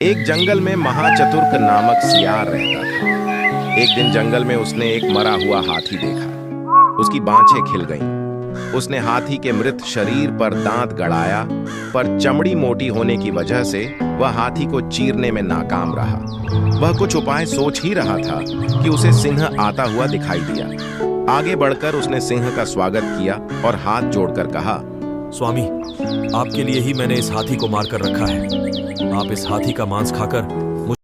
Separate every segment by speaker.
Speaker 1: एक जंगल में महाचतुर्क नामक सियार रहता था। एक दिन जंगल में उसने एक मरा हुआ हाथी देखा। उसकी बाँछें खिल गईं। उसने हाथी के मृत शरीर पर दांत गड़ाया, पर चमड़ी मोटी होने की वजह से वह हाथी को चीरने में नाकाम रहा। वह कुछ उपाय सोच ही रहा था कि उसे सिंह आता हुआ दिखाई दिया। आगे बढ़कर उसने सिंह का स्वागत किया और हाथ जोड़कर कहा,
Speaker 2: स्वामी, आपके लिए ही मैंने इस हाथी को मार कर रखा है। आप इस हाथी का मांस खाकर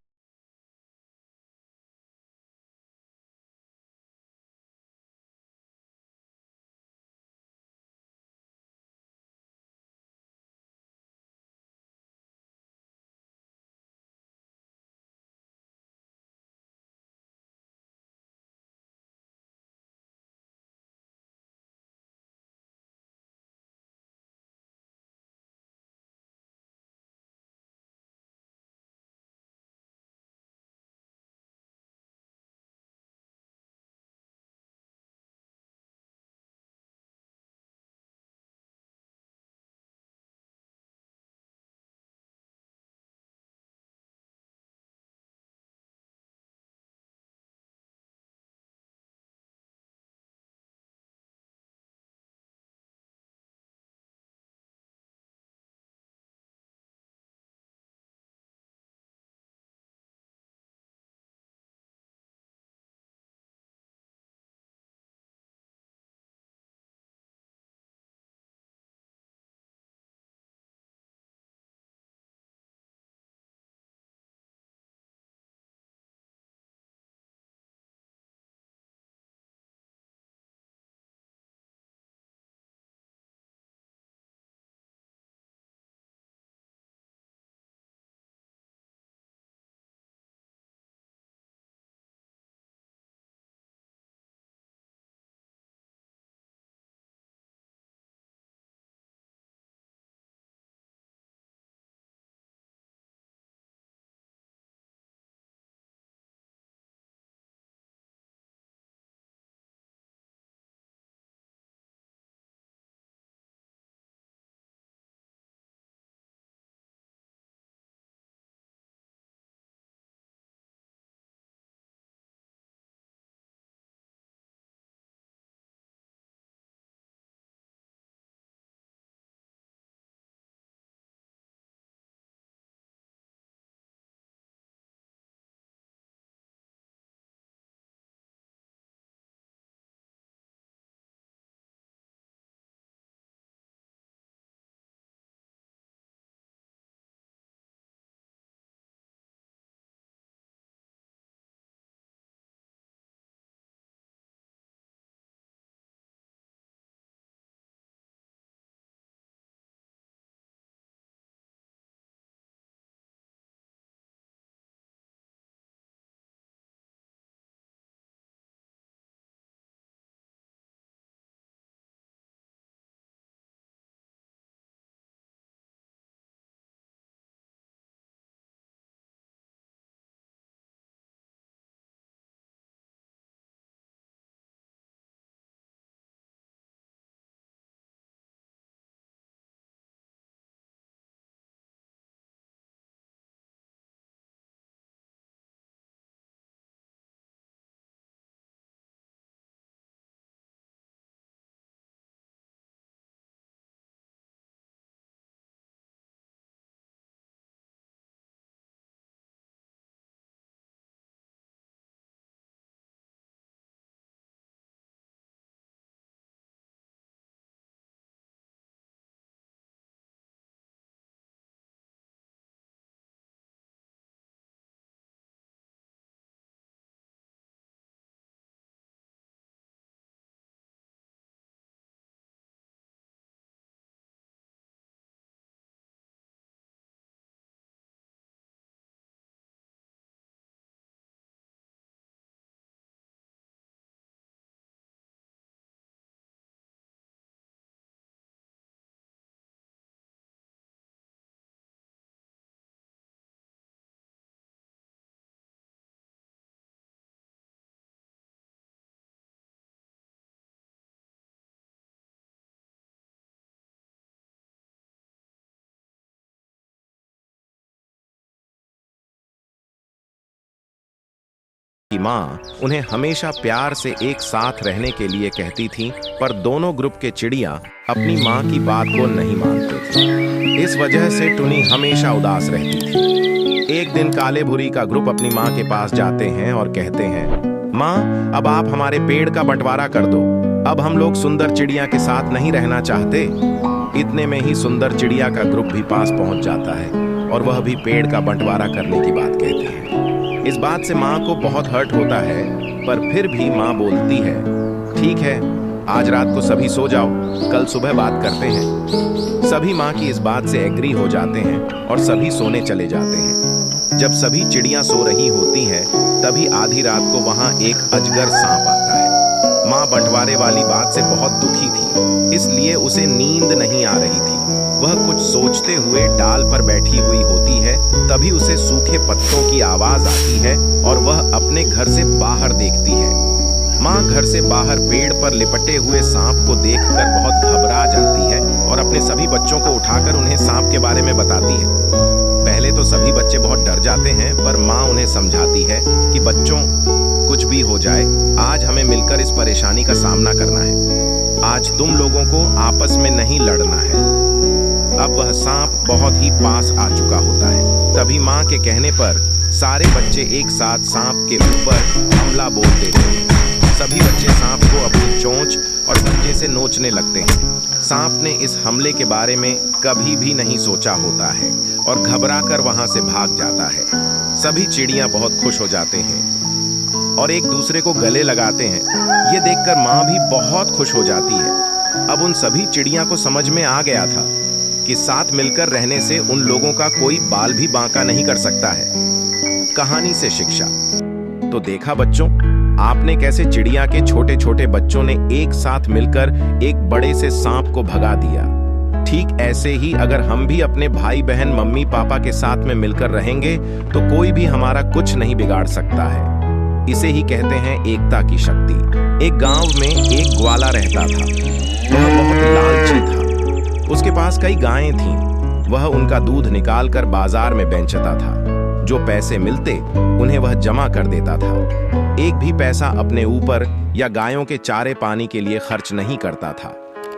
Speaker 1: की माँ उन्हें हमेशा प्यार से एक साथ रहने के लिए कहती थी, पर दोनों ग्रुप के चिड़िया अपनी माँ की बात को नहीं मानते थे। इस वजह से टुनी हमेशा उदास रहती थी। एक दिन काले भूरी का ग्रुप अपनी माँ के पास जाते हैं और कहते हैं, माँ अब आप हमारे पेड़ का बंटवारा कर दो, अब हम लोग सुंदर चिड़िया के साथ नहीं रहना चाहते। इतने में ही सुंदर चिड़िया का ग्रुप भी पास पहुंच जाता है और वह भी पेड़ का बंटवारा करने की बात कहते हैं। इस बात से माँ को बहुत हर्ट होता है, पर फिर भी माँ बोलती है, ठीक है, आज रात को सभी सो जाओ, कल सुबह बात करते हैं। सभी माँ की इस बात से एग्री हो जाते हैं और सभी सोने चले जाते हैं। जब सभी चिड़ियाँ सो रही होती हैं, तभी आधी रात को वहाँ एक अजगर सांप आता है। माँ बंटवारे वाली बात से बहुत दुखी थी, इसलिए उसे नींद नहीं आ रही थी। वह कुछ सोचते हुए डाल पर बैठी हुई होती है, तभी उसे सूखे पत्तों की आवाज आती है और वह अपने घर से बाहर देखती है। माँ घर से बाहर पेड़ पर लिपटे हुए सांप को देखकर बहुत घबरा जाती है और अपने सभी बच्चों को उठाकर उन्हें सांप के बारे में बताती है। पहले तो सभी बच्चे बहुत डर जाते हैं, पर माँ उन्हें समझाती है कि बच्चों, कुछ भी हो जाए, आज हमें मिलकर इस परेशानी का सामना करना है। आज तुम लोगों को आपस में नहीं लड़ना है। अब वह सांप बहुत ही पास आ चुका होता है। तभी माँ के कहने पर सारे बच्चे एक साथ सांप के ऊपर हमला बोल देते हैं। सभी बच्चे सांप को अपनी चोंच और डंडे से नोचने लगते हैं। सांप ने इस हमले के बारे में कभी भी नहीं सोचा होता है और घबराकर वहां से भाग जाता है। सभी चिड़ियां बहुत खुश हो जाते हैं और एक दूसरे को गले लगाते हैं। ये देखकर माँ भी बहुत खुश हो जाती है। अब उन सभी चिड़ियां को समझ में आ गया था कि साथ मिलकर रहने से उन लोगों का कोई बाल भी बांका नहीं कर सकता है। कहानी से शिक्षा। तो देखा बच्चों, आपने कैसे चिड़िया के छोटे छोटे बच्चों ने एक साथ मिलकर एक बड़े से सांप को भगा दिया। ठीक ऐसे ही अगर हम भी अपने भाई बहन मम्मी पापा के साथ में मिलकर रहेंगे तो कोई भी हमारा कुछ नहीं बिगाड़ सकता है। इसे ही कहते हैं एकता की शक्ति। एक गांव में एक ग्वाला रहता था। वह बहुत लालची था। उसके पास कई गायें थीं। वह उनका दूध निकालकर बाजार में बेचता था। जो पैसे मिलते उन्हें वह जमा कर देता था। एक भी पैसा अपने ऊपर या गायों के चारे पानी के लिए खर्च नहीं करता था,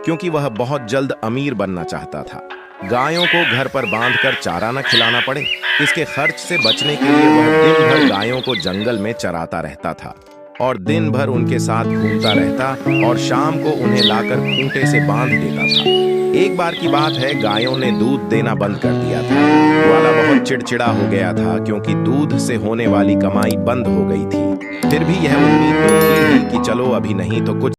Speaker 1: क्योंकि वह बहुत जल्द अमीर बनना चाहता था। गायों को घर पर बांधकर चारा न खिलाना पड़े, इसके खर्च से बचने के लिए वह दिन भर गायों को जंगल में चराता रहता था और दिन भर उनके साथ घूमता रहता और शाम को उन्हें लाकर खूंटे से बांध देता था। एक बार की बात है, गायों ने दूध देना बंद कर दिया था। ग्वाला बहुत चिड़चिड़ा हो गया था, क्योंकि दूध से होने वाली कमाई बंद हो गई थी। फिर भी यह उम्मीद तो थी ही कि चलो अभी नहीं तो कुछ